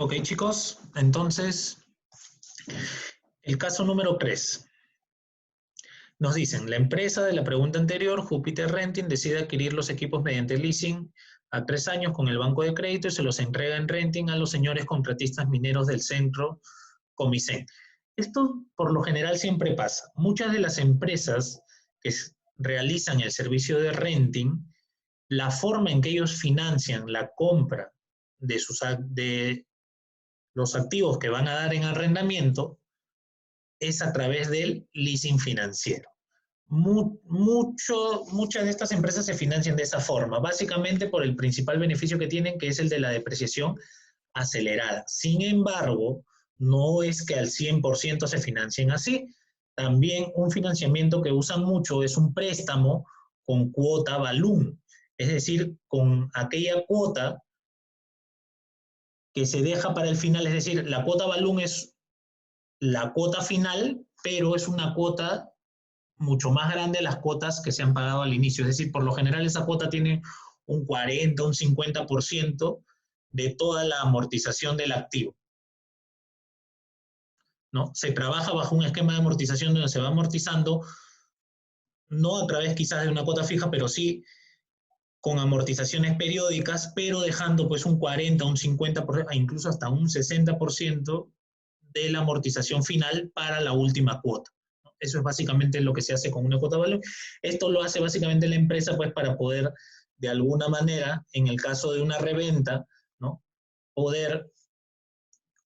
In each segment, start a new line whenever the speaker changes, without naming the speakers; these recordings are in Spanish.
Ok, chicos, entonces, el caso número 3. Nos dicen, la empresa de la pregunta anterior, Jupiter Renting, decide adquirir los equipos mediante leasing a 3 años con el banco de crédito y se los entrega en renting a los señores contratistas mineros del centro Comisen. Esto por lo general siempre pasa. Muchas de las empresas que realizan el servicio de renting, la forma en que ellos financian la compra de los activos que van a dar en arrendamiento es a través del leasing financiero. Muchas de estas empresas se financian de esa forma, básicamente por el principal beneficio que tienen, que es el de la depreciación acelerada. Sin embargo, no es que al 100% se financien así. También un financiamiento que usan mucho es un préstamo con cuota balloon, es decir, con aquella cuota que se deja para el final, es decir, la cuota balloon es la cuota final, pero es una cuota mucho más grande de las cuotas que se han pagado al inicio. Es decir, por lo general esa cuota tiene un 40, un 50% de toda la amortización del activo, ¿no? Se trabaja bajo un esquema de amortización donde se va amortizando, no a través quizás de una cuota fija, pero sí con amortizaciones periódicas, pero dejando pues un 40, un 50%, incluso hasta un 60% de la amortización final para la última cuota. Eso es básicamente lo que se hace con una cuota de valor. Esto lo hace básicamente la empresa pues para poder, de alguna manera, en el caso de una reventa, ¿no? Poder,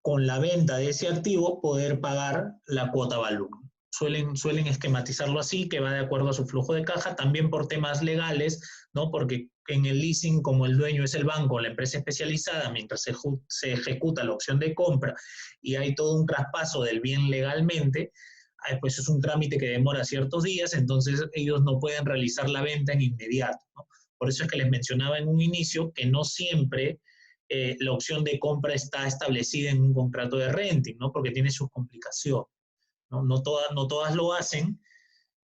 con la venta de ese activo, poder pagar la cuota valor. Suelen esquematizarlo así, que va de acuerdo a su flujo de caja, también por temas legales, ¿no? Porque en el leasing, como el dueño es el banco, la empresa especializada, mientras se ejecuta la opción de compra y hay todo un traspaso del bien legalmente, pues es un trámite que demora ciertos días, entonces ellos no pueden realizar la venta en inmediato, ¿no? Por eso es que les mencionaba en un inicio que no siempre la opción de compra está establecida en un contrato de renting, ¿no? Porque tiene sus complicaciones, ¿no? No todas lo hacen.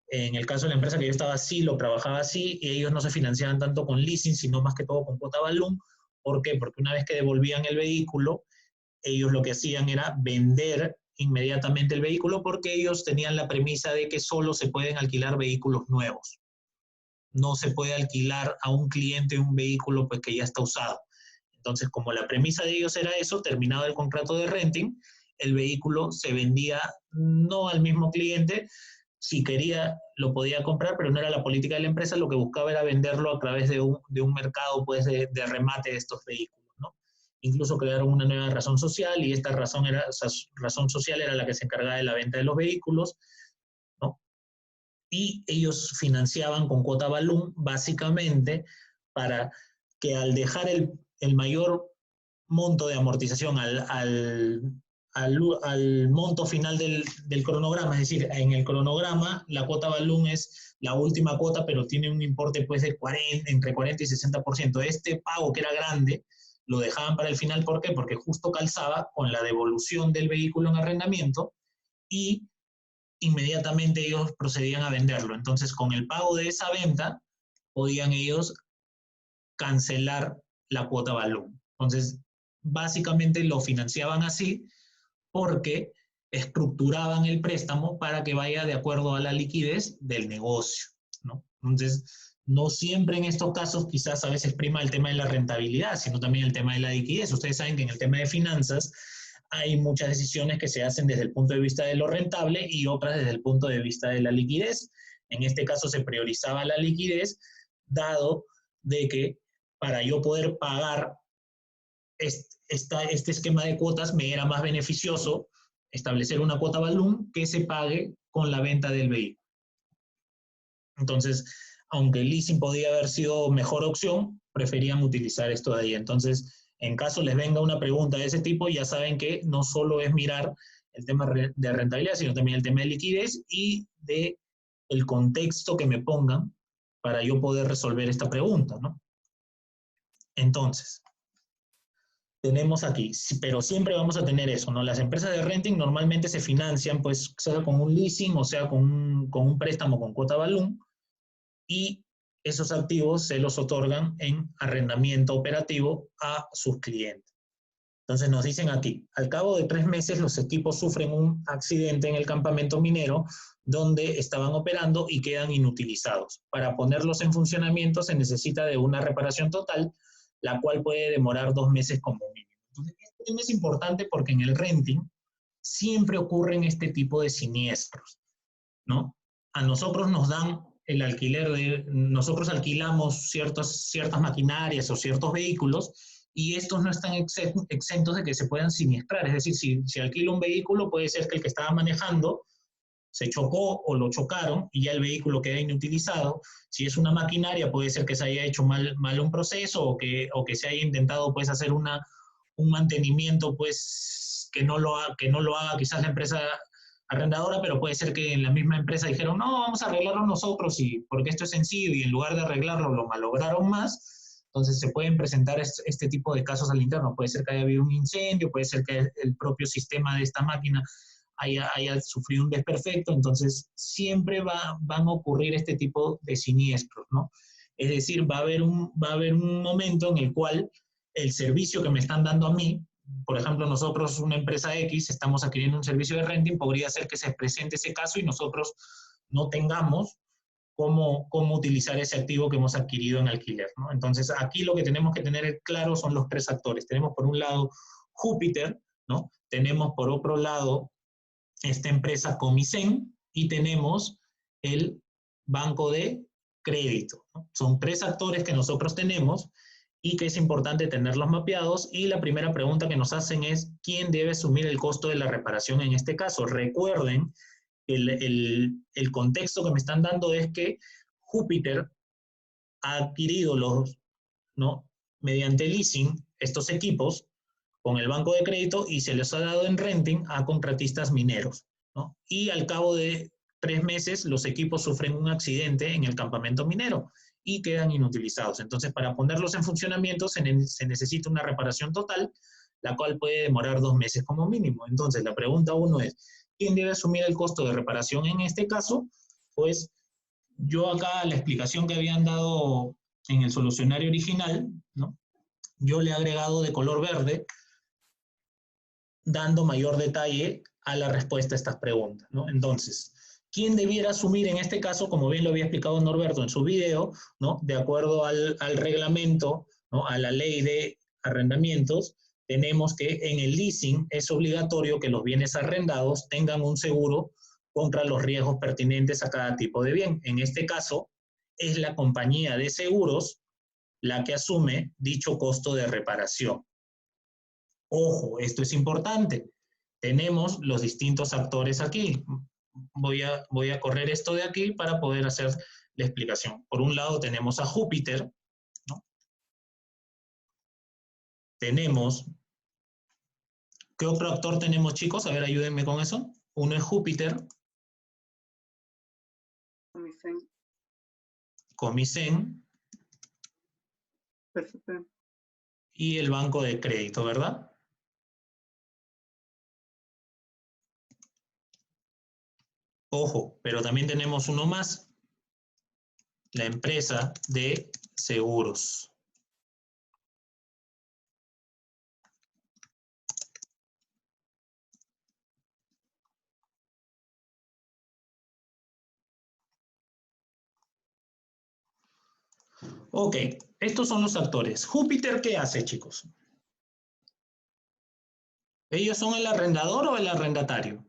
En el caso de la empresa que yo estaba así, lo trabajaba así, y ellos no se financiaban tanto con leasing, sino más que todo con cuota balloon. ¿Por qué? Porque una vez que devolvían el vehículo, ellos lo que hacían era vender inmediatamente el vehículo porque ellos tenían la premisa de que solo se pueden alquilar vehículos nuevos. No se puede alquilar a un cliente un vehículo pues, que ya está usado. Entonces, como la premisa de ellos era eso, terminado el contrato de renting, el vehículo se vendía no al mismo cliente, si quería lo podía comprar, pero no era la política de la empresa, lo que buscaba era venderlo a través de un mercado pues, de remate de estos vehículos, ¿no? Incluso crearon una nueva razón social y esta razón social era la que se encargaba de la venta de los vehículos, ¿no? Y ellos financiaban con cuota balloon básicamente para que al dejar el mayor monto de amortización al monto final del cronograma, es decir, en el cronograma la cuota balloon es la última cuota, pero tiene un importe pues de entre 40 y 60%. Este pago que era grande lo dejaban para el final, ¿por qué? Porque justo calzaba con la devolución del vehículo en arrendamiento y inmediatamente ellos procedían a venderlo. Entonces, con el pago de esa venta, podían ellos cancelar la cuota balloon. Entonces, básicamente lo financiaban así porque estructuraban el préstamo para que vaya de acuerdo a la liquidez del negocio, ¿no? Entonces, no siempre en estos casos quizás a veces prima el tema de la rentabilidad, sino también el tema de la liquidez. Ustedes saben que en el tema de finanzas hay muchas decisiones que se hacen desde el punto de vista de lo rentable y otras desde el punto de vista de la liquidez. En este caso se priorizaba la liquidez, dado de que para yo poder pagar este esquema de cuotas me era más beneficioso establecer una cuota balloon que se pague con la venta del vehículo. Entonces, aunque el leasing podía haber sido mejor opción, preferían utilizar esto de ahí. Entonces, en caso les venga una pregunta de ese tipo, ya saben que no solo es mirar el tema de rentabilidad, sino también el tema de liquidez y de el contexto que me pongan para yo poder resolver esta pregunta, ¿no? Entonces, tenemos aquí, pero siempre vamos a tener eso, ¿no? Las empresas de renting normalmente se financian, pues, sea con un leasing o sea con un préstamo con cuota balloon, y esos activos se los otorgan en arrendamiento operativo a sus clientes. Entonces nos dicen aquí, al cabo de 3 meses los equipos sufren un accidente en el campamento minero donde estaban operando y quedan inutilizados. Para ponerlos en funcionamiento se necesita de una reparación total, la cual puede demorar 2 meses como mínimo. Entonces, este tema es importante porque en el renting siempre ocurren este tipo de siniestros, ¿no? A nosotros nos dan el alquiler nosotros alquilamos ciertas maquinarias o ciertos vehículos y estos no están exentos de que se puedan siniestrar. Es decir, si alquilo un vehículo, puede ser que el que estaba manejando se chocó o lo chocaron y ya el vehículo queda inutilizado. Si es una maquinaria, puede ser que se haya hecho mal un proceso o que se haya intentado pues hacer un mantenimiento pues que no lo haga quizás la empresa arrendadora, pero puede ser que en la misma empresa dijeron, no, vamos a arreglarlo nosotros y porque esto es sencillo y en lugar de arreglarlo lo malograron más. Entonces se pueden presentar este tipo de casos al interno. Puede ser que haya habido un incendio, puede ser que el propio sistema de esta máquina haya sufrido un desperfecto, entonces siempre van a ocurrir este tipo de siniestros, ¿no? Es decir, va a haber un momento en el cual el servicio que me están dando a mí, por ejemplo, nosotros, una empresa X, estamos adquiriendo un servicio de renting, podría ser que se presente ese caso y nosotros no tengamos cómo utilizar ese activo que hemos adquirido en alquiler, ¿no? Entonces, aquí lo que tenemos que tener claro son los 3 actores. Tenemos por un lado Júpiter, ¿no? Tenemos por otro lado esta empresa Comisen y tenemos el banco de crédito, ¿no? Son 3 actores que nosotros tenemos y que es importante tenerlos mapeados. Y la primera pregunta que nos hacen es, ¿quién debe asumir el costo de la reparación en este caso? Recuerden, el contexto que me están dando es que Júpiter ha adquirido ¿no? mediante leasing estos equipos con el banco de crédito y se les ha dado en renting a contratistas mineros, ¿no? Y al cabo de 3 meses los equipos sufren un accidente en el campamento minero y quedan inutilizados. Entonces, para ponerlos en funcionamiento se necesita una reparación total, la cual puede demorar 2 meses como mínimo. Entonces, la pregunta 1 es, ¿quién debe asumir el costo de reparación en este caso? Pues yo acá la explicación que habían dado en el solucionario original, ¿no? Yo le he agregado de color verde dando mayor detalle a la respuesta a estas preguntas, ¿no? Entonces, ¿quién debiera asumir en este caso, como bien lo había explicado Norberto en su video, ¿no? De acuerdo al reglamento, ¿no? A la ley de arrendamientos, tenemos que en el leasing es obligatorio que los bienes arrendados tengan un seguro contra los riesgos pertinentes a cada tipo de bien. En este caso, es la compañía de seguros la que asume dicho costo de reparación. Ojo, esto es importante. Tenemos los distintos actores aquí. Voy a correr esto de aquí para poder hacer la explicación. Por un lado tenemos a Júpiter, ¿no? Tenemos, ¿qué otro actor tenemos, chicos? A ver, ayúdenme con eso. Uno es Júpiter.
Comisen.
Comisen.
Perfecto.
Y el banco de crédito, ¿verdad? Ojo, pero también tenemos uno más, la empresa de seguros. Ok, estos son los actores. Júpiter, ¿qué hace, chicos? ¿Ellos son el arrendador o el arrendatario?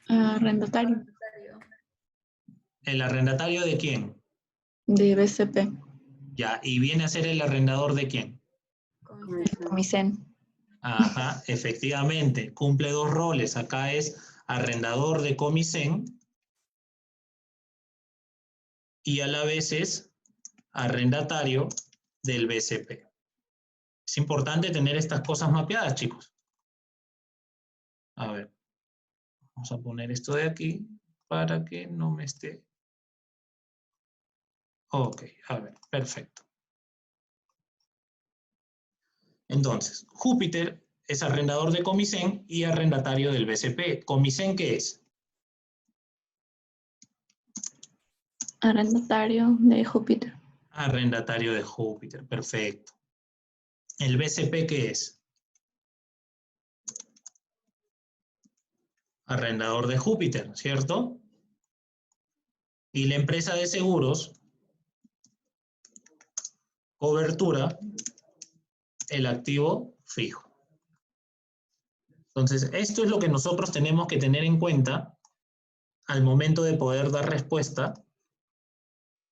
Arrendatario.
¿El arrendatario de quién?
De BCP.
Ya, ¿y viene a ser el arrendador de quién?
Comisen.
Ajá, efectivamente, cumple 2 roles. Acá es arrendador de Comisen y a la vez es arrendatario del BCP. Es importante tener estas cosas mapeadas, chicos. A ver, vamos a poner esto de aquí para que no me esté... Ok, a ver, perfecto. Entonces, Júpiter es arrendador de Comisen y arrendatario del BCP. ¿Comisen qué es?
Arrendatario de Júpiter.
Arrendatario de Júpiter, perfecto. ¿El BCP qué es? Arrendador de Júpiter, ¿cierto? Y la empresa de seguros, cobertura, el activo fijo. Entonces, esto es lo que nosotros tenemos que tener en cuenta al momento de poder dar respuesta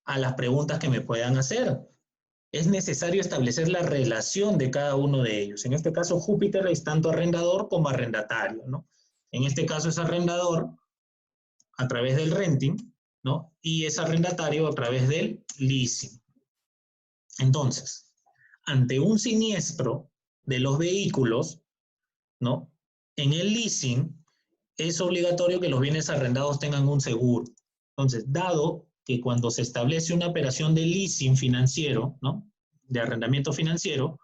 a las preguntas que me puedan hacer. Es necesario establecer la relación de cada uno de ellos. En este caso, Júpiter es tanto arrendador como arrendatario, ¿no? En este caso es arrendador a través del renting, ¿no? Y es arrendatario a través del leasing. Entonces, ante un siniestro de los vehículos, ¿no? En el leasing es obligatorio que los bienes arrendados tengan un seguro. Entonces, dado que cuando se establece una operación de leasing financiero, ¿no? De arrendamiento financiero,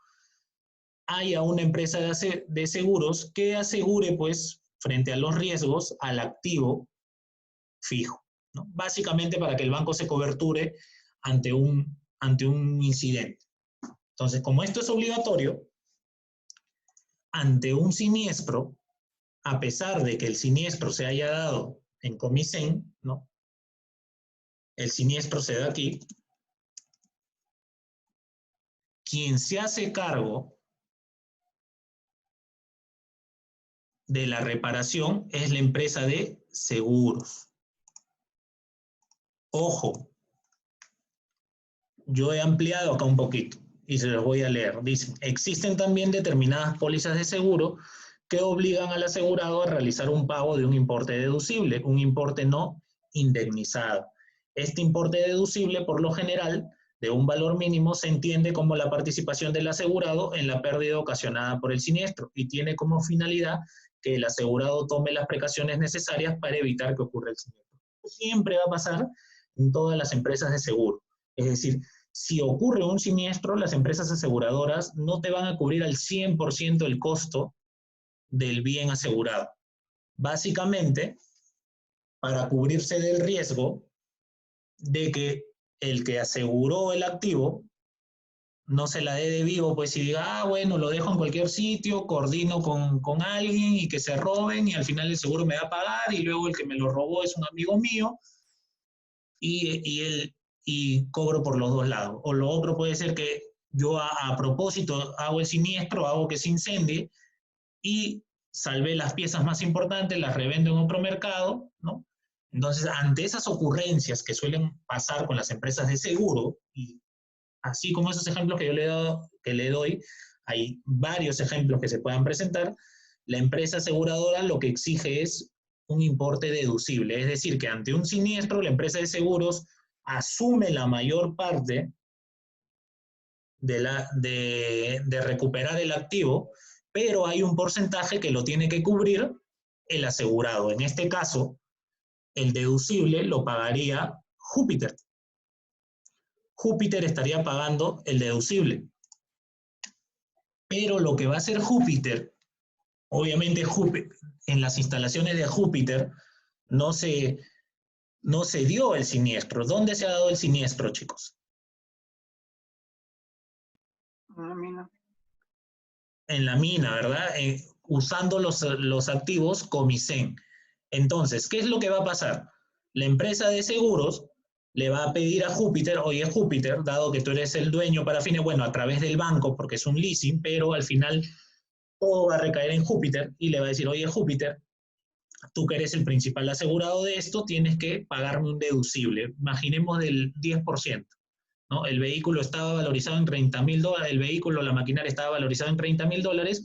haya una empresa de seguros que asegure, pues, frente a los riesgos, al activo fijo, ¿no? Básicamente para que el banco se coberture ante un incidente. Entonces, como esto es obligatorio, ante un siniestro, a pesar de que el siniestro se haya dado en Comisen, ¿no? El siniestro se da aquí. Quien se hace cargo de la reparación es la empresa de seguros. Ojo, yo he ampliado acá un poquito y se los voy a leer. Dice, existen también determinadas pólizas de seguro que obligan al asegurado a realizar un pago de un importe deducible, un importe no indemnizado. Este importe deducible, por lo general, de un valor mínimo, se entiende como la participación del asegurado en la pérdida ocasionada por el siniestro y tiene como finalidad que el asegurado tome las precauciones necesarias para evitar que ocurra el siniestro. Siempre va a pasar en todas las empresas de seguro. Es decir, si ocurre un siniestro, las empresas aseguradoras no te van a cubrir al 100% el costo del bien asegurado. Básicamente, para cubrirse del riesgo de que el que aseguró el activo no se la dé de vivo, pues si diga, ah, bueno, lo dejo en cualquier sitio, coordino con alguien y que se roben y al final el seguro me va a pagar y luego el que me lo robó es un amigo mío y cobro por los dos lados. O lo otro puede ser que yo a propósito hago el siniestro, hago que se incendie y salvé las piezas más importantes, las revendo en otro mercado, ¿no? Entonces, ante esas ocurrencias que suelen pasar con las empresas de seguro, y así como esos ejemplos que yo le doy, hay varios ejemplos que se puedan presentar, la empresa aseguradora lo que exige es un importe deducible, es decir, que ante un siniestro la empresa de seguros asume la mayor parte de recuperar el activo, pero hay un porcentaje que lo tiene que cubrir el asegurado. En este caso, el deducible lo pagaría Júpiter. Júpiter estaría pagando el deducible. Pero lo que va a hacer Júpiter, obviamente en las instalaciones de Júpiter no se dio el siniestro. ¿Dónde se ha dado el siniestro, chicos?
En la mina.
En la mina, ¿verdad? Usando los activos Comisen. Entonces, ¿qué es lo que va a pasar? La empresa de seguros le va a pedir a Júpiter, oye Júpiter, dado que tú eres el dueño para fines, bueno, a través del banco, porque es un leasing, pero al final todo va a recaer en Júpiter y le va a decir, oye Júpiter, tú que eres el principal asegurado de esto, tienes que pagarme un deducible, imaginemos del 10%. ¿No? El vehículo estaba valorizado en $30,000, el vehículo, la maquinaria estaba valorizado en $30,000,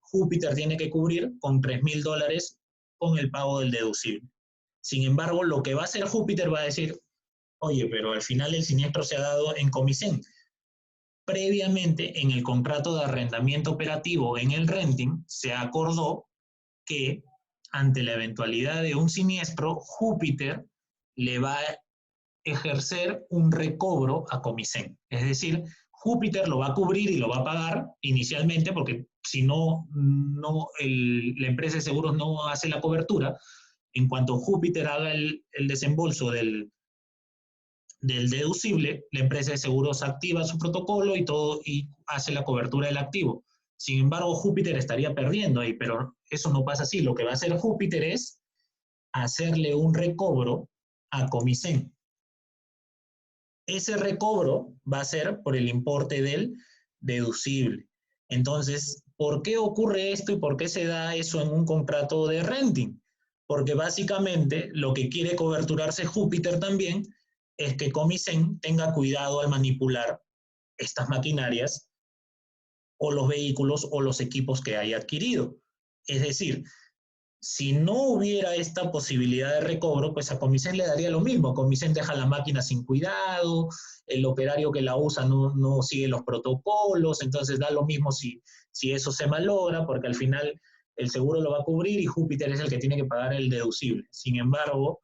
Júpiter tiene que cubrir con $3,000 con el pago del deducible. Sin embargo, lo que va a hacer Júpiter va a decir, oye, pero al final el siniestro se ha dado en Comisen. Previamente, en el contrato de arrendamiento operativo en el renting, se acordó que ante la eventualidad de un siniestro, Júpiter le va a ejercer un recobro a Comisen. Es decir, Júpiter lo va a cubrir y lo va a pagar inicialmente, porque si no, la empresa de seguros no hace la cobertura. En cuanto Júpiter haga el desembolso del del deducible, la empresa de seguros activa su protocolo y todo y hace la cobertura del activo. Sin embargo, Júpiter estaría perdiendo ahí, pero eso no pasa así. Lo que va a hacer Júpiter es hacerle un recobro a Comisen. Ese recobro va a ser por el importe del deducible. Entonces, ¿por qué ocurre esto y por qué se da eso en un contrato de renting? Porque básicamente lo que quiere coberturarse Júpiter también es que Comisen tenga cuidado al manipular estas maquinarias o los vehículos o los equipos que haya adquirido. Es decir, si no hubiera esta posibilidad de recobro, pues a Comisen le daría lo mismo. Comisen deja la máquina sin cuidado, el operario que la usa no sigue los protocolos, entonces da lo mismo si eso se malogra, porque al final el seguro lo va a cubrir y Júpiter es el que tiene que pagar el deducible. Sin embargo,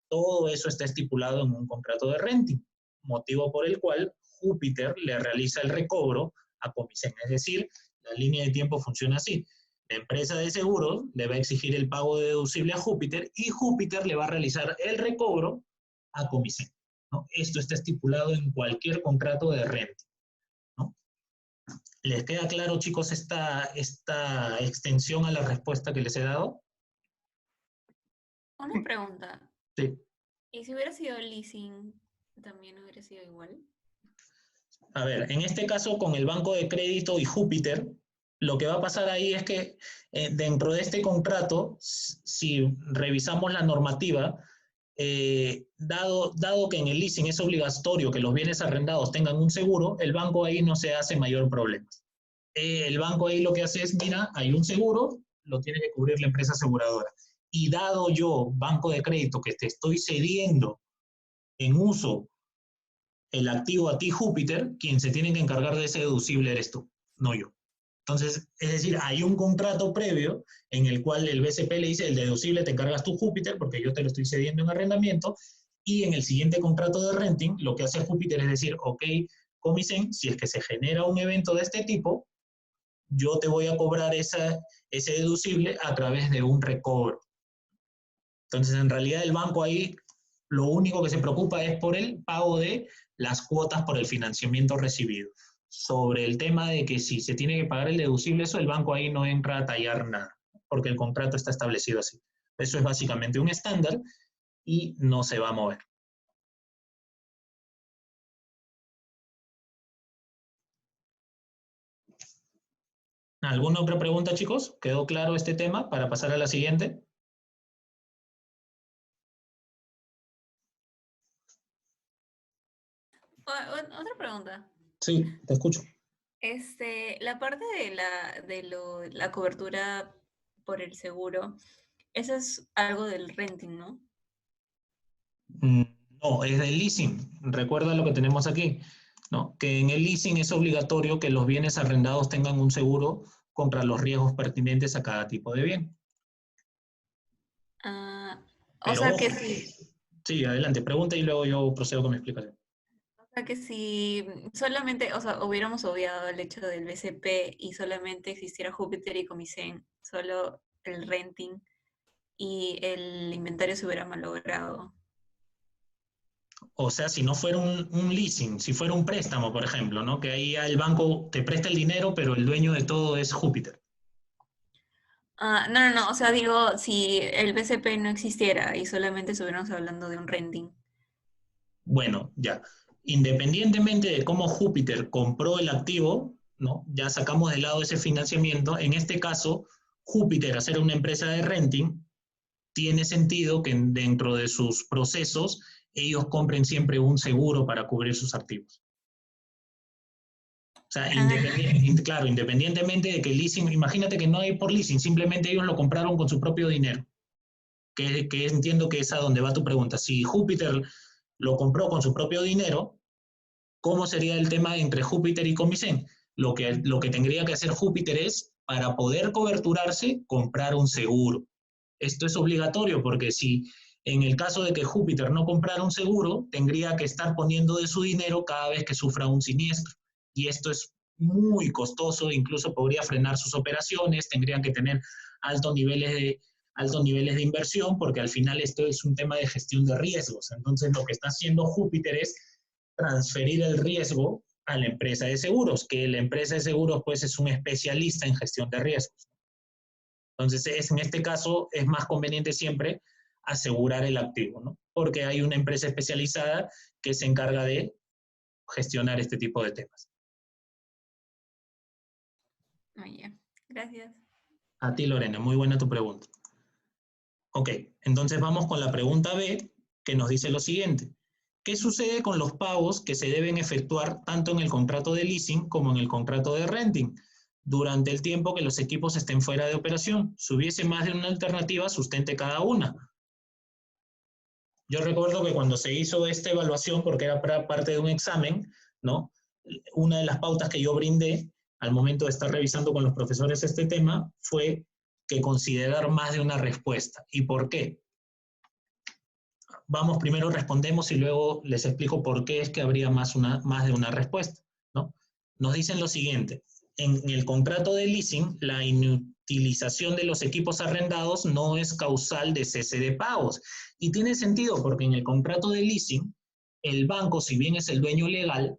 todo eso está estipulado en un contrato de renting, motivo por el cual Júpiter le realiza el recobro a Comisen. Es decir, la línea de tiempo funciona así. La empresa de seguros le va a exigir el pago de deducible a Júpiter y Júpiter le va a realizar el recobro a Comisen, ¿no? Esto está estipulado en cualquier contrato de renta, ¿no? ¿Les queda claro, chicos, esta extensión a la respuesta que les he dado?
Una pregunta.
Sí.
¿Y si hubiera sido leasing, también hubiera sido igual?
A ver, en este caso con el banco de crédito y Júpiter, lo que va a pasar ahí es que dentro de este contrato, si revisamos la normativa, dado que en el leasing es obligatorio que los bienes arrendados tengan un seguro, el banco ahí no se hace mayor problema. El banco ahí lo que hace es, mira, hay un seguro, lo tiene que cubrir la empresa aseguradora. Y dado yo, banco de crédito, que te estoy cediendo en uso el activo a ti, Júpiter, quien se tiene que encargar de ese deducible eres tú, no yo. Entonces, es decir, hay un contrato previo en el cual el BCP le dice, el deducible te encargas tú, Júpiter, porque yo te lo estoy cediendo en arrendamiento, y en el siguiente contrato de renting, lo que hace Júpiter es decir, ok, Comisen, si es que se genera un evento de este tipo, yo te voy a cobrar ese deducible a través de un recobro. Entonces, en realidad, el banco ahí lo único que se preocupa es por el pago de las cuotas por el financiamiento recibido. Sobre el tema de que si se tiene que pagar el deducible, eso el banco ahí no entra a tallar nada, porque el contrato está establecido así. Eso es básicamente un estándar y no se va a mover. ¿Alguna otra pregunta, chicos? ¿Quedó claro este tema para pasar a la siguiente?
Otra pregunta.
Sí, te escucho.
La parte de la cobertura por el seguro, eso es algo del renting, ¿no?
No, es del leasing. Recuerda lo que tenemos aquí, ¿no? Que en el leasing es obligatorio que los bienes arrendados tengan un seguro contra los riesgos pertinentes a cada tipo de bien.
O sea que sí.
Sí, adelante, pregunta y luego yo procedo con mi explicación.
O sea que si solamente, o sea, hubiéramos obviado el hecho del BCP y solamente existiera Júpiter y Comisen, solo el renting y el inventario se hubiera malogrado.
O sea, si no fuera un leasing, si fuera un préstamo, por ejemplo, ¿no? Que ahí el banco te presta el dinero, pero el dueño de todo es Júpiter.
No, o sea, digo, si el BCP no existiera y solamente estuviéramos hablando de un renting.
Bueno, ya. Independientemente de cómo Júpiter compró el activo, ¿no? Ya sacamos de lado ese financiamiento. En este caso, Júpiter, al ser una empresa de renting, tiene sentido que dentro de sus procesos ellos compren siempre un seguro para cubrir sus activos. O sea, claro, independientemente de que el leasing, imagínate que no hay por leasing, simplemente ellos lo compraron con su propio dinero. Que entiendo que es a donde va tu pregunta. Si Júpiter lo compró con su propio dinero, ¿cómo sería el tema entre Júpiter y Comisen? Lo que tendría que hacer Júpiter es, para poder coberturarse, comprar un seguro. Esto es obligatorio porque si en el caso de que Júpiter no comprara un seguro, tendría que estar poniendo de su dinero cada vez que sufra un siniestro. Y esto es muy costoso, incluso podría frenar sus operaciones, tendrían que tener altos niveles altos niveles de inversión, porque al final esto es un tema de gestión de riesgos. Entonces, lo que está haciendo Júpiter es transferir el riesgo a la empresa de seguros, que la empresa de seguros pues es un especialista en gestión de riesgos. Entonces, en este caso es más conveniente siempre asegurar el activo, ¿no? Porque hay una empresa especializada que se encarga de gestionar este tipo de temas.
Ya. Gracias.
A ti, Lorena, muy buena tu pregunta. Ok, entonces vamos con la pregunta B, que nos dice lo siguiente. ¿Qué sucede con los pagos que se deben efectuar tanto en el contrato de leasing como en el contrato de renting durante el tiempo que los equipos estén fuera de operación? Si hubiese más de una alternativa, sustente cada una. Yo recuerdo que cuando se hizo esta evaluación, porque era parte de un examen, ¿no? Una de las pautas que yo brindé al momento de estar revisando con los profesores este tema fue que considerar más de una respuesta. ¿Y por qué? Vamos, primero respondemos y luego les explico por qué es que habría más de una respuesta, ¿no? Nos dicen lo siguiente. En el contrato de leasing, la inutilización de los equipos arrendados no es causal de cese de pagos. Y tiene sentido porque en el contrato de leasing, el banco, si bien es el dueño legal,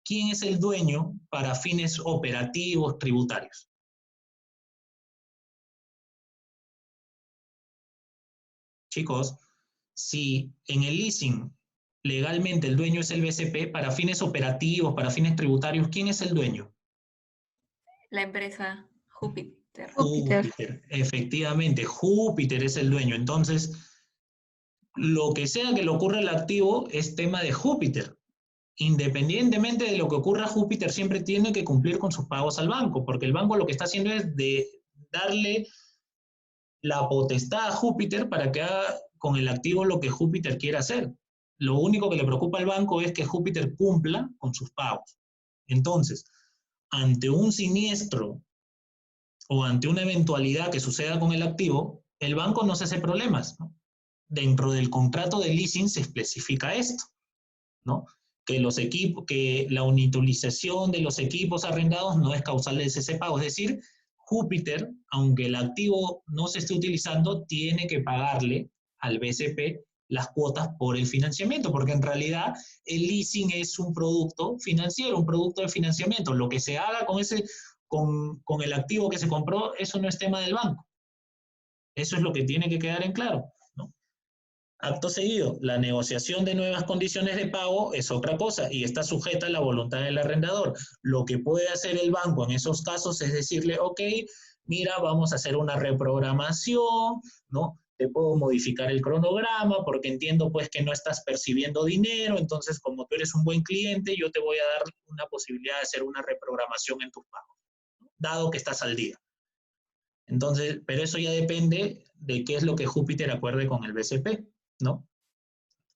¿quién es el dueño para fines operativos tributarios? Chicos, si en el leasing legalmente el dueño es el BCP, para fines operativos, para fines tributarios, ¿quién es el dueño?
La empresa Júpiter.
Júpiter, efectivamente, Júpiter es el dueño. Entonces, lo que sea que le ocurra al activo es tema de Júpiter. Independientemente de lo que ocurra, Júpiter siempre tiene que cumplir con sus pagos al banco, porque el banco lo que está haciendo es de darle la potestad a Júpiter para que haga con el activo lo que Júpiter quiera hacer. Lo único que le preocupa al banco es que Júpiter cumpla con sus pagos. Entonces, ante un siniestro o ante una eventualidad que suceda con el activo, el banco no se hace problemas, ¿no? Dentro del contrato de leasing se especifica esto, ¿no? Que la unitarización de los equipos arrendados no es causal de cese de pago. Es decir, Júpiter, aunque el activo no se esté utilizando, tiene que pagarle al BCP las cuotas por el financiamiento, porque en realidad el leasing es un producto financiero, un producto de financiamiento. Lo que se haga con el activo que se compró, eso no es tema del banco. Eso es lo que tiene que quedar en claro, ¿no? Acto seguido, la negociación de nuevas condiciones de pago es otra cosa y está sujeta a la voluntad del arrendador. Lo que puede hacer el banco en esos casos es decirle, ok, mira, vamos a hacer una reprogramación, ¿no? Te puedo modificar el cronograma porque entiendo pues que no estás percibiendo dinero, entonces como tú eres un buen cliente, yo te voy a dar una posibilidad de hacer una reprogramación en tus pagos, ¿no? Dado que estás al día. Entonces, pero eso ya depende de qué es lo que Júpiter acuerde con el BCP, ¿no?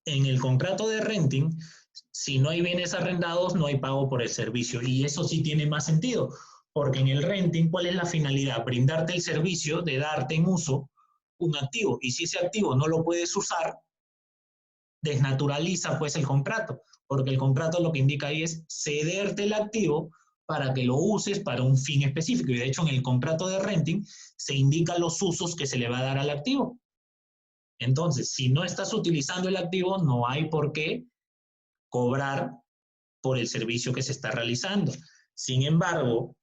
En el contrato de renting, si no hay bienes arrendados, no hay pago por el servicio. Y eso sí tiene más sentido, porque en el renting, ¿cuál es la finalidad? Brindarte el servicio de darte en uso un activo. Y si ese activo no lo puedes usar, desnaturaliza pues el contrato, porque el contrato lo que indica ahí es cederte el activo para que lo uses para un fin específico. Y de hecho, en el contrato de renting se indican los usos que se le va a dar al activo. Entonces, si no estás utilizando el activo, no hay por qué cobrar por el servicio que se está realizando. Sin embargo,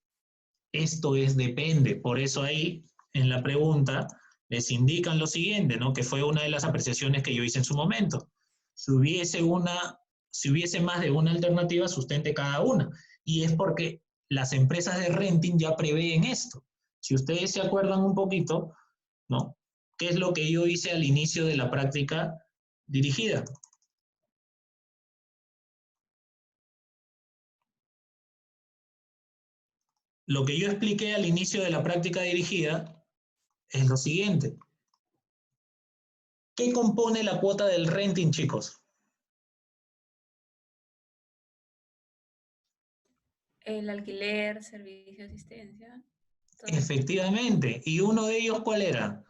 esto depende. Por eso ahí, en la pregunta, les indican lo siguiente, ¿no? Que fue una de las apreciaciones que yo hice en su momento. Si hubiese más de una alternativa, sustente cada una. Y es porque las empresas de renting ya prevén esto. Si ustedes se acuerdan un poquito, ¿no? ¿Qué es lo que yo hice al inicio de la práctica dirigida? Lo que yo expliqué al inicio de la práctica dirigida es lo siguiente. ¿Qué compone la cuota del renting, chicos?
El alquiler, servicio de asistencia. Todo.
Efectivamente. ¿Y uno de ellos cuál era?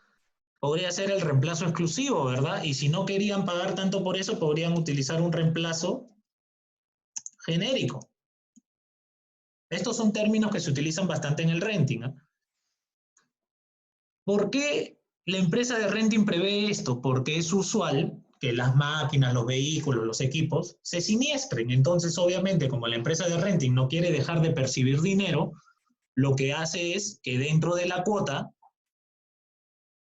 Podría ser el reemplazo exclusivo, ¿verdad? Y si no querían pagar tanto por eso, podrían utilizar un reemplazo genérico. Estos son términos que se utilizan bastante en el renting, ¿eh? ¿Por qué La empresa de renting prevé esto porque es usual que las máquinas, los vehículos, los equipos se siniestren. Entonces, obviamente, como la empresa de renting no quiere dejar de percibir dinero, lo que hace es que dentro de la cuota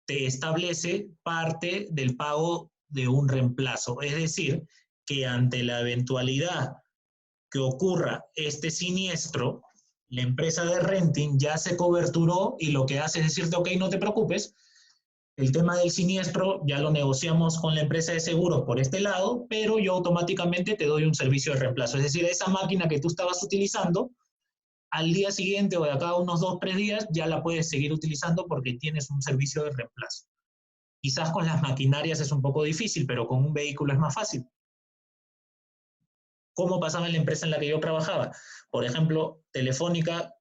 te establece parte del pago de un reemplazo. Es decir, que ante la eventualidad que ocurra este siniestro, la empresa de renting ya se coberturó y lo que hace es decirte, ok, no te preocupes, el tema del siniestro ya lo negociamos con la empresa de seguros por este lado, pero yo automáticamente te doy un servicio de reemplazo. Es decir, esa máquina que tú estabas utilizando, al día siguiente o de acá a unos 2 o 3 días ya la puedes seguir utilizando porque tienes un servicio de reemplazo. Quizás con las maquinarias es un poco difícil, pero con un vehículo es más fácil. ¿Cómo pasaba en la empresa en la que yo trabajaba? Por ejemplo, Telefónica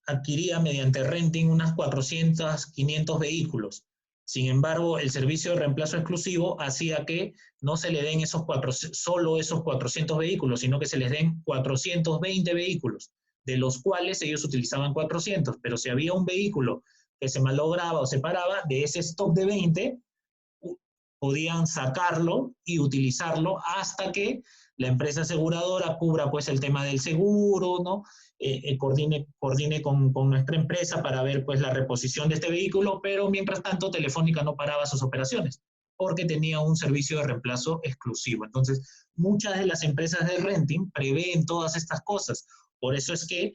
adquiría mediante renting unas 400, 500 vehículos. Sin embargo, el servicio de reemplazo exclusivo hacía que no se le den solo esos 400 vehículos, sino que se les den 420 vehículos, de los cuales ellos utilizaban 400. Pero si había un vehículo que se malograba o se paraba, de ese stock de 20, podían sacarlo y utilizarlo hasta que la empresa aseguradora cubra pues el tema del seguro, ¿no? Coordine con nuestra empresa para ver pues la reposición de este vehículo, pero mientras tanto Telefónica no paraba sus operaciones porque tenía un servicio de reemplazo exclusivo. Entonces, muchas de las empresas de renting prevén todas estas cosas. Por eso es que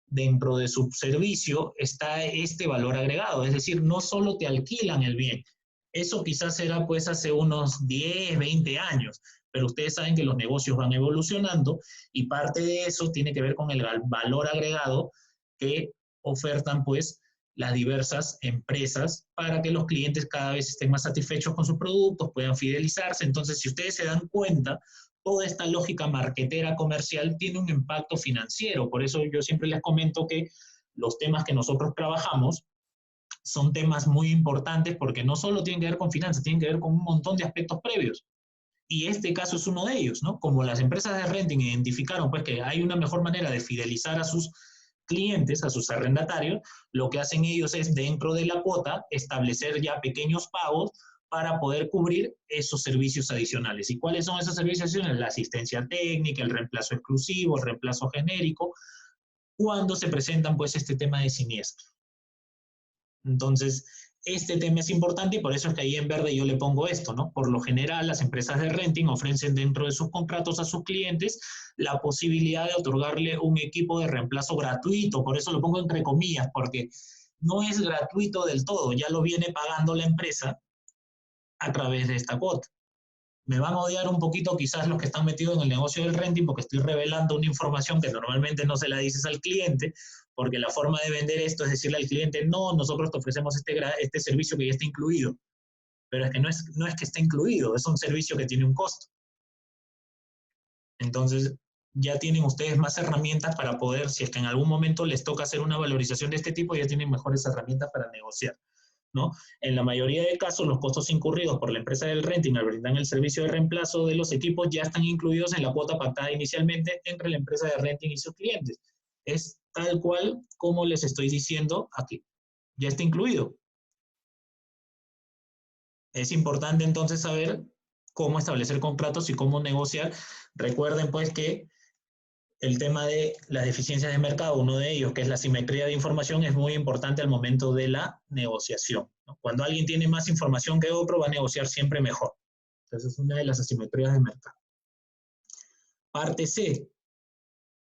dentro de su servicio está este valor agregado, es decir, no solo te alquilan el bien. Eso quizás era pues hace unos 10, 20 años, pero ustedes saben que los negocios van evolucionando y parte de eso tiene que ver con el valor agregado que ofertan pues las diversas empresas para que los clientes cada vez estén más satisfechos con sus productos, puedan fidelizarse. Entonces, si ustedes se dan cuenta, toda esta lógica marketera comercial tiene un impacto financiero. Por eso yo siempre les comento que los temas que nosotros trabajamos son temas muy importantes porque no solo tienen que ver con finanzas, tienen que ver con un montón de aspectos previos. Y este caso es uno de ellos, ¿no? Como las empresas de renting identificaron pues que hay una mejor manera de fidelizar a sus clientes, a sus arrendatarios, lo que hacen ellos es dentro de la cuota establecer ya pequeños pagos para poder cubrir esos servicios adicionales. ¿Y cuáles son esos servicios adicionales? La asistencia técnica, el reemplazo exclusivo, el reemplazo genérico, cuando se presentan pues este tema de siniestro. Entonces, este tema es importante y por eso es que ahí en verde yo le pongo esto, ¿no? Por lo general, las empresas de renting ofrecen dentro de sus contratos a sus clientes la posibilidad de otorgarle un equipo de reemplazo gratuito. Por eso lo pongo entre comillas, porque no es gratuito del todo, ya lo viene pagando la empresa a través de esta cuota. Me van a odiar un poquito quizás los que están metidos en el negocio del renting porque estoy revelando una información que normalmente no se la dices al cliente, porque la forma de vender esto es decirle al cliente, no, nosotros te ofrecemos este servicio que ya está incluido. Pero es que no es que está incluido, es un servicio que tiene un costo. Entonces, ya tienen ustedes más herramientas para poder, si es que en algún momento les toca hacer una valorización de este tipo, ya tienen mejores herramientas para negociar, ¿no? En la mayoría de casos, los costos incurridos por la empresa del renting al brindar el servicio de reemplazo de los equipos ya están incluidos en la cuota pactada inicialmente entre la empresa de renting y sus clientes. Es tal cual como les estoy diciendo aquí. Ya está incluido. Es importante entonces saber cómo establecer contratos y cómo negociar. Recuerden pues que el tema de las deficiencias de mercado, uno de ellos, que es la simetría de información, es muy importante al momento de la negociación, ¿no? Cuando alguien tiene más información que otro, va a negociar siempre mejor. Entonces es una de las asimetrías de mercado. Parte C.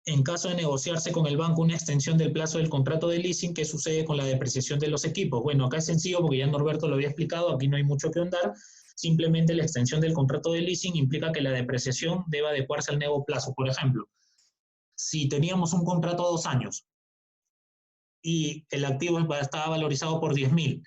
En caso de negociarse con el banco una extensión del plazo del contrato de leasing, ¿qué sucede con la depreciación de los equipos? Bueno, acá es sencillo porque ya Norberto lo había explicado, aquí no hay mucho que ahondar. Simplemente la extensión del contrato de leasing implica que la depreciación debe adecuarse al nuevo plazo. Por ejemplo, si teníamos un contrato a 2 años y el activo estaba valorizado por 10.000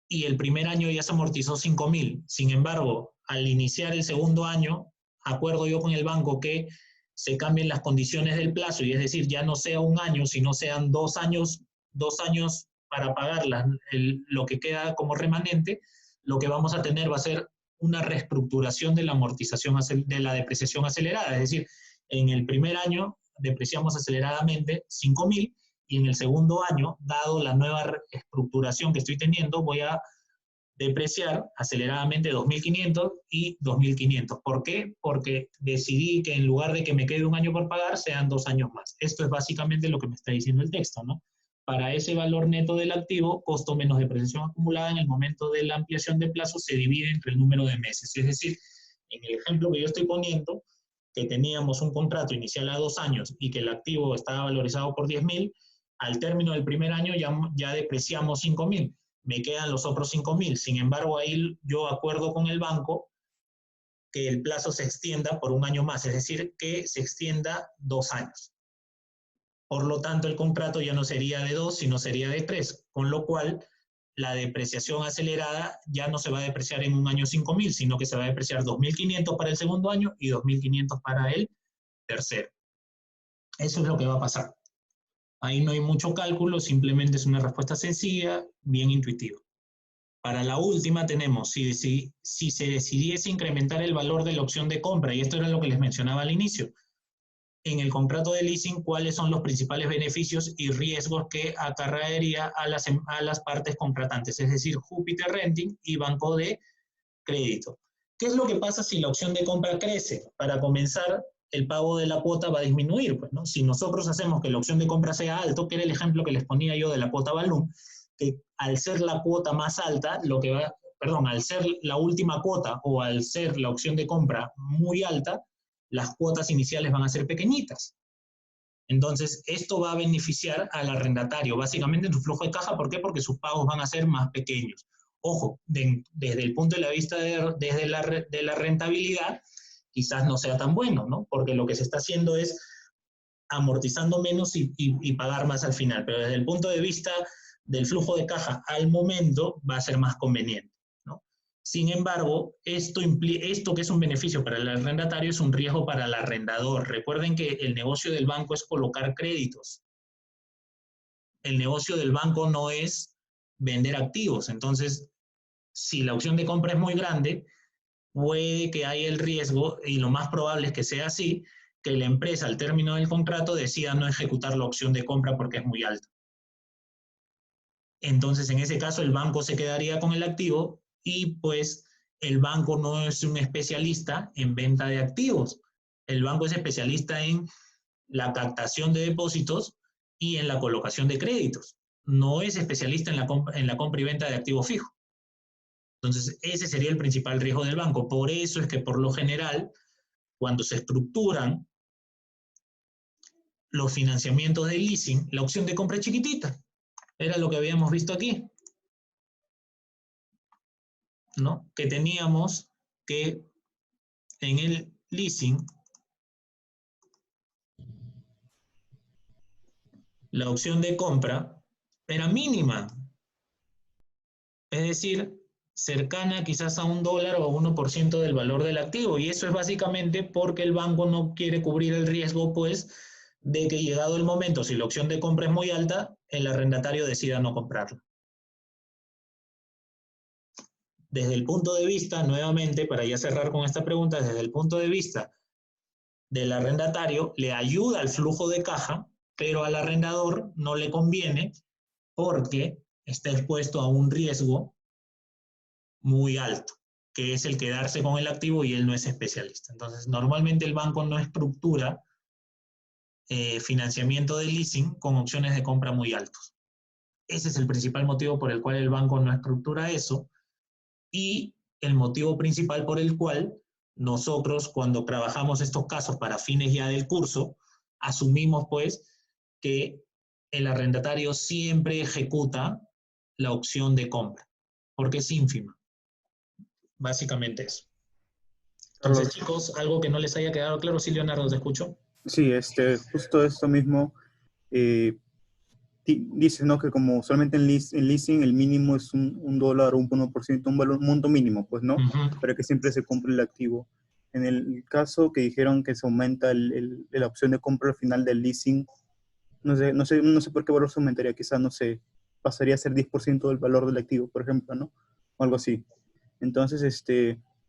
y el primer año ya se amortizó 5.000, sin embargo, al iniciar el segundo año, acuerdo yo con el banco que se cambien las condiciones del plazo, y es decir, ya no sea 1 año, sino sean 2 años para pagar lo que queda como remanente, lo que vamos a tener va a ser una reestructuración de la amortización, de la depreciación acelerada. Es decir, en el primer año depreciamos aceleradamente 5.000 y en el segundo año, dado la nueva estructuración que estoy teniendo, voy a depreciar aceleradamente 2.500 y 2.500. ¿Por qué? Porque decidí que en lugar de que me quede un año por pagar, sean 2 años más. Esto es básicamente lo que me está diciendo el texto, ¿no? Para ese valor neto del activo, costo menos depreciación acumulada en el momento de la ampliación de plazo se divide entre el número de meses. Es decir, en el ejemplo que yo estoy poniendo, que teníamos un contrato inicial a 2 años y que el activo estaba valorizado por 10.000, al término del primer año ya depreciamos 5.000. Me quedan los otros 5.000. Sin embargo, ahí yo acuerdo con el banco que el plazo se extienda por un año más, es decir, que se extienda 2 años. Por lo tanto, el contrato ya no sería de 2, sino sería de 3, con lo cual la depreciación acelerada ya no se va a depreciar en un año 5.000, sino que se va a depreciar 2.500 para el segundo año y 2.500 para el tercero. Eso es lo que va a pasar. Ahí no hay mucho cálculo, simplemente es una respuesta sencilla, bien intuitiva. Para la última tenemos, si se decidiese incrementar el valor de la opción de compra, y esto era lo que les mencionaba al inicio, en el contrato de leasing, ¿cuáles son los principales beneficios y riesgos que acarrearía a las partes contratantes? Es decir, Júpiter Renting y Banco de Crédito. ¿Qué es lo que pasa si la opción de compra crece? Para comenzar, el pago de la cuota va a disminuir, pues, ¿no? Si nosotros hacemos que la opción de compra sea alto, que era el ejemplo que les ponía yo de la cuota balloon, que al ser la cuota más alta, al ser la última cuota o al ser la opción de compra muy alta, las cuotas iniciales van a ser pequeñitas. Entonces, esto va a beneficiar al arrendatario, básicamente en su flujo de caja. ¿Por qué? Porque sus pagos van a ser más pequeños. Ojo, desde el punto de vista de la rentabilidad, quizás no sea tan bueno, ¿no? Porque lo que se está haciendo es amortizando menos y pagar más al final. Pero desde el punto de vista del flujo de caja al momento va a ser más conveniente, ¿no? Sin embargo, esto que es un beneficio para el arrendatario es un riesgo para el arrendador. Recuerden que el negocio del banco es colocar créditos. El negocio del banco no es vender activos. Entonces, si la opción de compra es muy grande, puede que haya el riesgo, y lo más probable es que sea así, que la empresa al término del contrato decida no ejecutar la opción de compra porque es muy alta. Entonces, en ese caso, el banco se quedaría con el activo y pues el banco no es un especialista en venta de activos. El banco es especialista en la captación de depósitos y en la colocación de créditos. No es especialista en la compra y venta de activo fijo. Entonces, ese sería el principal riesgo del banco. Por eso es que, por lo general, cuando se estructuran los financiamientos de leasing, la opción de compra es chiquitita. Era lo que habíamos visto aquí, ¿no? Que teníamos que en el leasing la opción de compra era mínima. Es decir, cercana quizás a $1 o a 1% del valor del activo. Y eso es básicamente porque el banco no quiere cubrir el riesgo, pues, de que llegado el momento, si la opción de compra es muy alta, el arrendatario decida no comprarla. Desde el punto de vista, nuevamente, para ya cerrar con esta pregunta, desde el punto de vista del arrendatario, le ayuda al flujo de caja, pero al arrendador no le conviene porque está expuesto a un riesgo muy alto, que es el quedarse con el activo y él no es especialista. Entonces, normalmente el banco no estructura financiamiento de leasing con opciones de compra muy altos. Ese es el principal motivo por el cual el banco no estructura eso, y el motivo principal por el cual nosotros, cuando trabajamos estos casos para fines ya del curso, asumimos pues que el arrendatario siempre ejecuta la opción de compra, porque es ínfima. Básicamente eso. Entonces,
Carlos,
chicos, algo que no les haya quedado claro. Sí, Leonardo, ¿te escucho?
sí, justo esto mismo, dice, ¿no? Que como solamente en leasing el mínimo es un dólar o un 1%, un monto mínimo, pues, ¿no? Para que siempre se compre el activo. En el caso que dijeron que se aumenta la opción de compra al final del leasing, no sé por qué valor se aumentaría, quizás, no sé, pasaría a ser 10% del valor del activo, por ejemplo, ¿no? O algo así. Entonces,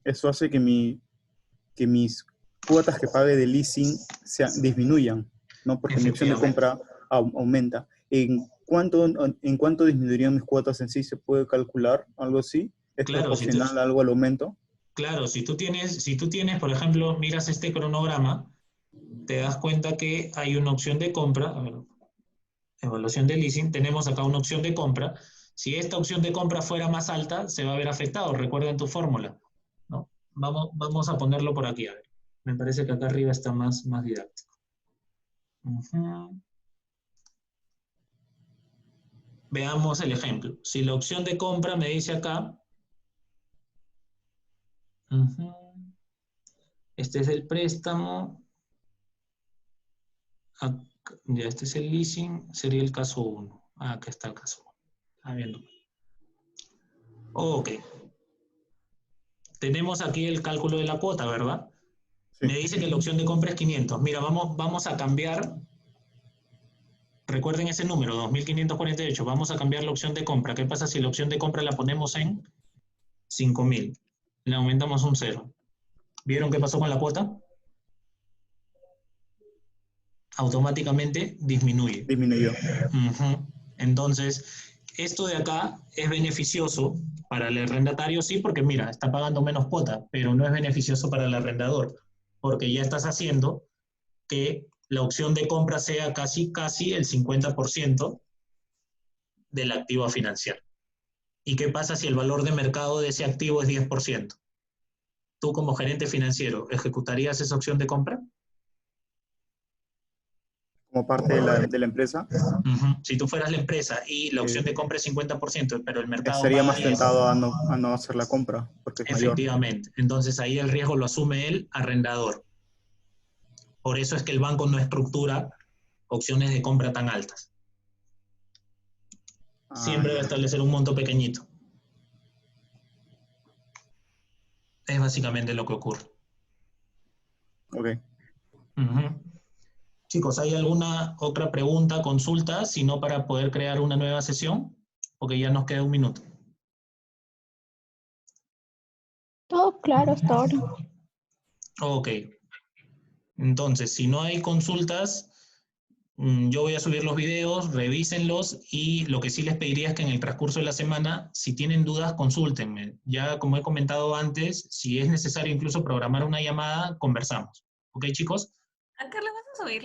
eso hace que mis cuotas que pague de leasing disminuyan, ¿no? Porque mi opción de compra aumenta. ¿En cuánto disminuirían mis cuotas en sí? ¿Se puede calcular algo así? ¿Es
Claro,
proporcional algo al aumento?
claro, si tú tienes, por ejemplo, miras este cronograma, te das cuenta que hay una opción de compra, a ver, evaluación de leasing, tenemos acá una opción de compra. Si esta opción de compra fuera más alta, se va a ver afectado. Recuerda en tu fórmula, ¿no? Vamos a ponerlo por aquí, a ver. Me parece que acá arriba está más didáctico. Veamos el ejemplo. Si la opción de compra me dice acá, este es el préstamo, ya este es el leasing, sería el caso 1. Acá está el caso 1. Está viendo. Ok. Tenemos aquí el cálculo de la cuota, ¿verdad? Sí. Me dice que la opción de compra es 500. Mira, vamos a cambiar, recuerden ese número, 2.548, vamos a cambiar la opción de compra. ¿Qué pasa si la opción de compra la ponemos en 5.000? Le aumentamos un 0. ¿Vieron qué pasó con la cuota? Automáticamente disminuye.
Disminuyó.
Entonces, esto de acá es beneficioso para el arrendatario, sí, porque mira, está pagando menos cuota, pero no es beneficioso para el arrendador, porque ya estás haciendo que la opción de compra sea casi el 50% del activo a financiar. ¿Y qué pasa si el valor de mercado de ese activo es 10%? ¿Tú como gerente financiero ejecutarías esa opción de compra?
Como parte de la empresa.
Si tú fueras la empresa y la opción de compra es 50%, pero el mercado
sería más tentado a no hacer la compra, porque es
efectivamente. Mayor. Entonces ahí el riesgo lo asume el arrendador. Por eso es que el banco no estructura opciones de compra tan altas. Siempre va a establecer un monto pequeñito. Es básicamente lo que ocurre.
Ok.
Chicos, ¿hay alguna otra pregunta, consulta, si no para poder crear una nueva sesión? Porque ya nos queda un minuto.
Todo claro hasta ahora.
Ok. Entonces, si no hay consultas, yo voy a subir los videos, revísenlos y lo que sí les pediría es que en el transcurso de la semana, si tienen dudas, consúltenme. Ya como he comentado antes, si es necesario incluso programar una llamada, conversamos. ¿Ok, chicos?
Carlos, ¿vas a subir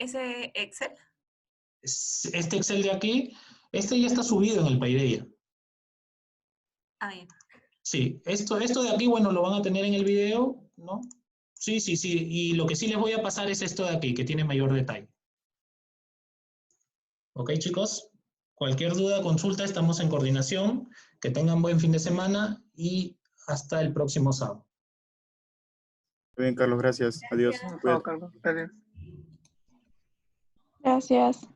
ese Excel?
Este Excel de aquí, este ya está subido en el Paideia.
Ah, bien.
Sí, esto de aquí, bueno, lo van a tener en el video, ¿no? Sí. Y lo que sí les voy a pasar es esto de aquí, que tiene mayor detalle. Ok, chicos. Cualquier duda, consulta, estamos en coordinación. Que tengan buen fin de semana y hasta el próximo sábado.
Muy bien, Carlos, gracias. Adiós.
Chao, Carlos. Adiós.
Gracias.